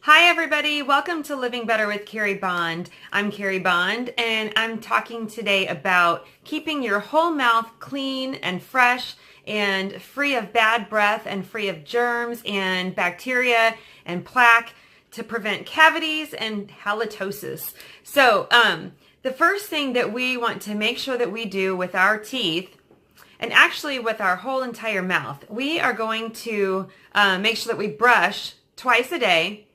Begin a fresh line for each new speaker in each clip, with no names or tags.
Hi everybody, welcome to Living Better with Carrie Bond. I'm Carrie Bond and I'm talking today about keeping your whole mouth clean and fresh and free of bad breath and free of germs and bacteria and plaque to prevent cavities and halitosis. So the first thing that we want to make sure that we do with our teeth, and actually with our whole entire mouth, we are going to make sure that we brush twice a day.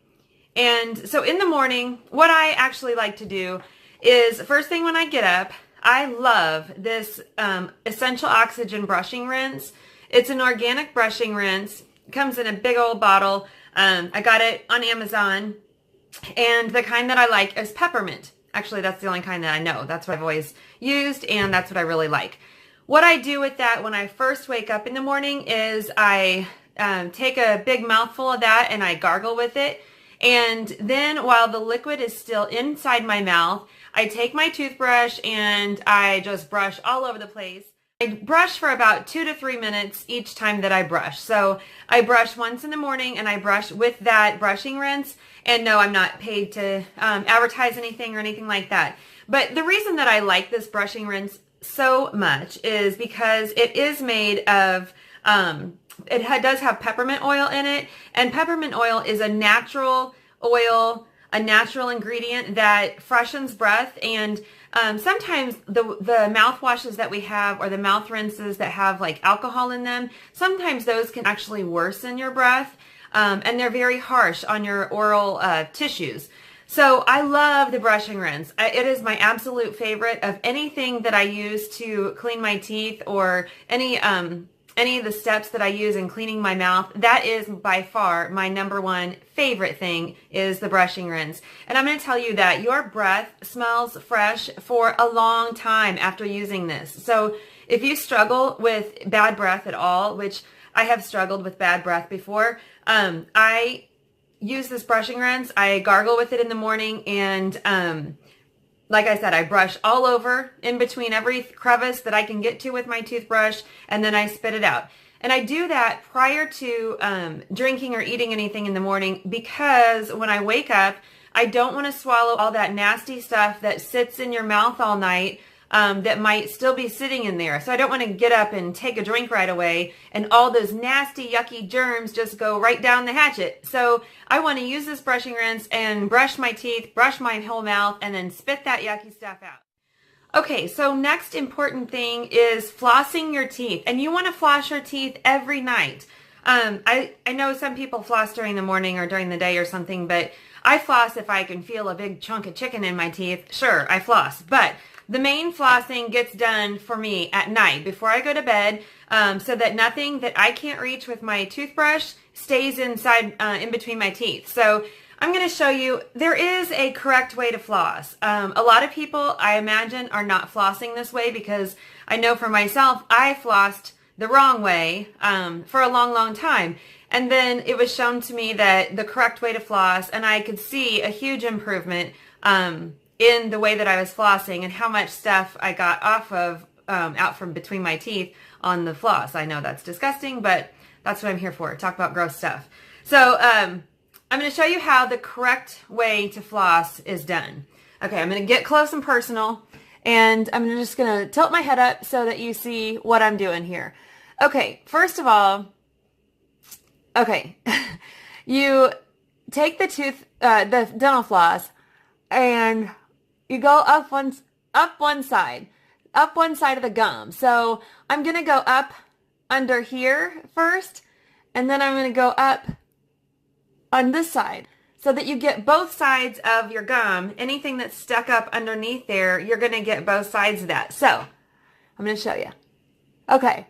And so in the morning, what I actually like to do is first thing when I get up, I love this Essential Oxygen brushing rinse. It's an organic brushing rinse. It comes in a big old bottle. I got it on Amazon, and the kind that I like is peppermint. Actually, that's the only kind that I know. That's what I've always used, and that's what I really like. What I do with that when I first wake up in the morning is I take a big mouthful of that and I gargle with it. And then while the liquid is still inside my mouth, I take my toothbrush and I just brush all over the place. I brush for about 2 to 3 minutes each time that I brush. So I brush once in the morning and I brush with that brushing rinse. And no, I'm not paid to advertise anything or anything like that. But the reason that I like this brushing rinse so much is because it is made of does have peppermint oil in it, and peppermint oil is a natural oil, a natural ingredient that freshens breath. And sometimes the mouthwashes that we have, or the mouth rinses that have like alcohol in them, sometimes those can actually worsen your breath, and they're very harsh on your oral tissues. So I love the brushing rinse. It is my absolute favorite of anything that I use to clean my teeth, or any of the steps that I use in cleaning my mouth. That is by far my number one favorite thing, is the brushing rinse. And I'm going to tell you that your breath smells fresh for a long time after using this. So if you struggle with bad breath at all, which I have struggled with bad breath before, I use this brushing rinse. I gargle with it in the morning, and like I said, I brush all over in between every crevice that I can get to with my toothbrush, and then I spit it out. And I do that prior to drinking or eating anything in the morning, because when I wake up, I don't want to swallow all that nasty stuff that sits in your mouth all night, that might still be sitting in there. So I don't want to get up and take a drink right away and all those nasty, yucky germs just go right down the hatchet. So I want to use this brushing rinse and brush my teeth, brush my whole mouth, and then spit that yucky stuff out. Okay, so next important thing is flossing your teeth. And you want to floss your teeth every night. I know some people floss during the morning or during the day or something, but I floss if I can feel a big chunk of chicken in my teeth. Sure, I floss. But the main flossing gets done for me at night before I go to bed, so that nothing that I can't reach with my toothbrush stays inside, in between my teeth. So I'm going to show you, there is a correct way to floss. A lot of people, I imagine, are not flossing this way, because I know for myself, I flossed the wrong way for a long, long time. And then it was shown to me that the correct way to floss, and I could see a huge improvement in the way that I was flossing and how much stuff I got off of, out from between my teeth on the floss. I know that's disgusting, but that's what I'm here for, talk about gross stuff. So I'm going to show you how the correct way to floss is done. Okay, I'm going to get close and personal, and I'm just going to tilt my head up so that you see what I'm doing here. Okay, first of all, okay, you take the dental floss, and you go up one side of the gum. So I'm going to go up under here first, and then I'm going to go up on this side, so that you get both sides of your gum. Anything that's stuck up underneath there, you're going to get both sides of that. So I'm going to show you. Okay.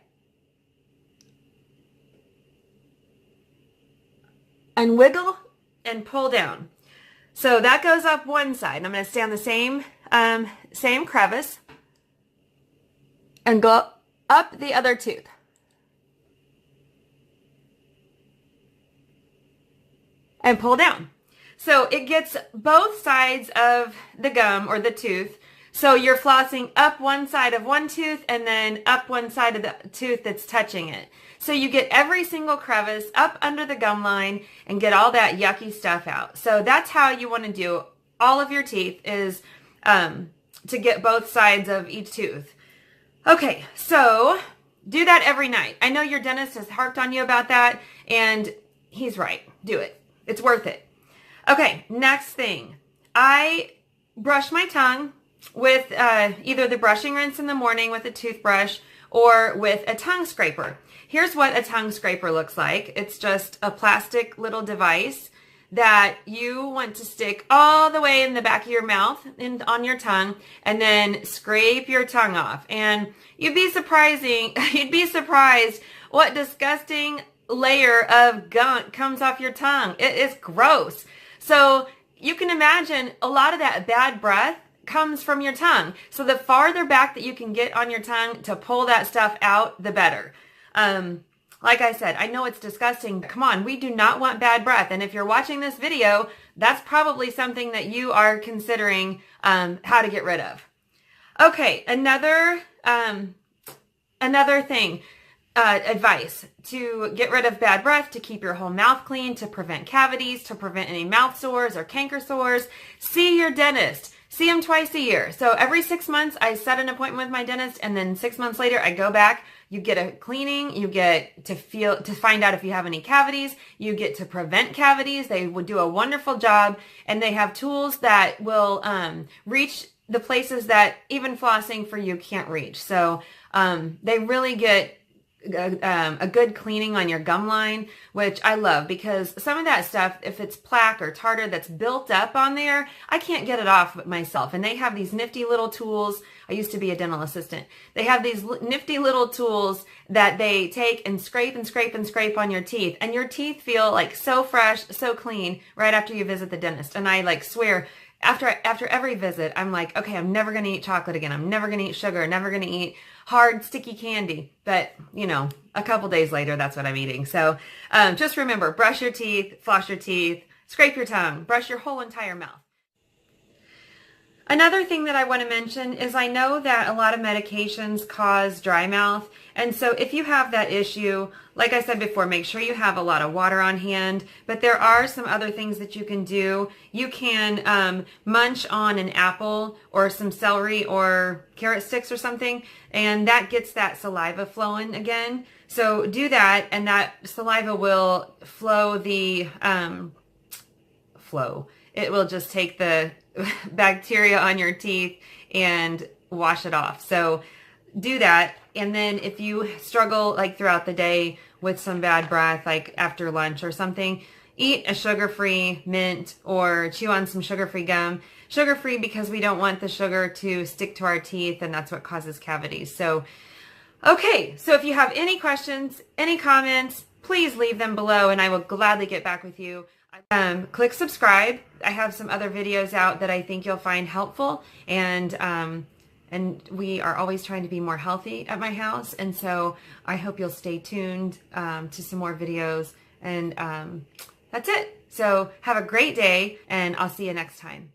And wiggle and pull down. So that goes up one side. And I'm going to stay on the same crevice and go up the other tooth. And pull down. So it gets both sides of the gum or the tooth So you're flossing up one side of one tooth and then up one side of the tooth that's touching it. So you get every single crevice up under the gum line and get all that yucky stuff out. So that's how you want to do all of your teeth, is to get both sides of each tooth. Okay, so do that every night. I know your dentist has harped on you about that, and he's right. Do it. It's worth it. Okay, next thing. I brush my tongue with either the brushing rinse in the morning with a toothbrush or with a tongue scraper. Here's what a tongue scraper looks like. It's just a plastic little device that you want to stick all the way in the back of your mouth and on your tongue, and then scrape your tongue off. And you'd be surprised what disgusting layer of gunk comes off your tongue. It is gross. So you can imagine a lot of that bad breath comes from your tongue. So the farther back that you can get on your tongue to pull that stuff out, the better. Like I said, I know it's disgusting. Come on, we do not want bad breath. And if you're watching this video, that's probably something that you are considering how to get rid of. Okay, another thing, advice to get rid of bad breath, to keep your whole mouth clean, to prevent cavities, to prevent any mouth sores or canker sores. See your dentist. See him twice a year. So every 6 months, I set an appointment with my dentist, and then 6 months later, I go back. You get a cleaning. You get to find out if you have any cavities. You get to prevent cavities. They would do a wonderful job, and they have tools that will reach the places that even flossing for you can't reach. So they really get a good cleaning on your gum line, which I love, because some of that stuff, if it's plaque or tartar that's built up on there, I can't get it off myself. And they have these nifty little tools. I used to be a dental assistant. They have these nifty little tools that they take and scrape and scrape and scrape on your teeth, and your teeth feel like so fresh, so clean right after you visit the dentist. And I like swear, after every visit, I'm like, okay, I'm never going to eat chocolate again. I'm never going to eat sugar. Never going to eat hard, sticky candy. But, you know, a couple days later, that's what I'm eating. So just remember, brush your teeth, floss your teeth, scrape your tongue, brush your whole entire mouth. Another thing that I want to mention is I know that a lot of medications cause dry mouth. And so if you have that issue, like I said before, make sure you have a lot of water on hand. But there are some other things that you can do. You can munch on an apple or some celery or carrot sticks or something, and that gets that saliva flowing again. So do that, and that saliva will flow the It will just take the bacteria on your teeth and wash it off. So do that. And then if you struggle like throughout the day with some bad breath, like after lunch or something, eat a sugar-free mint or chew on some sugar-free gum. Sugar-free because we don't want the sugar to stick to our teeth, and that's what causes cavities. So, okay, so if you have any questions, any comments, please leave them below and I will gladly get back with you. Click subscribe. I have some other videos out that I think you'll find helpful, and we are always trying to be more healthy at my house, and so I hope you'll stay tuned to some more videos, and that's it. So have a great day, and I'll see you next time.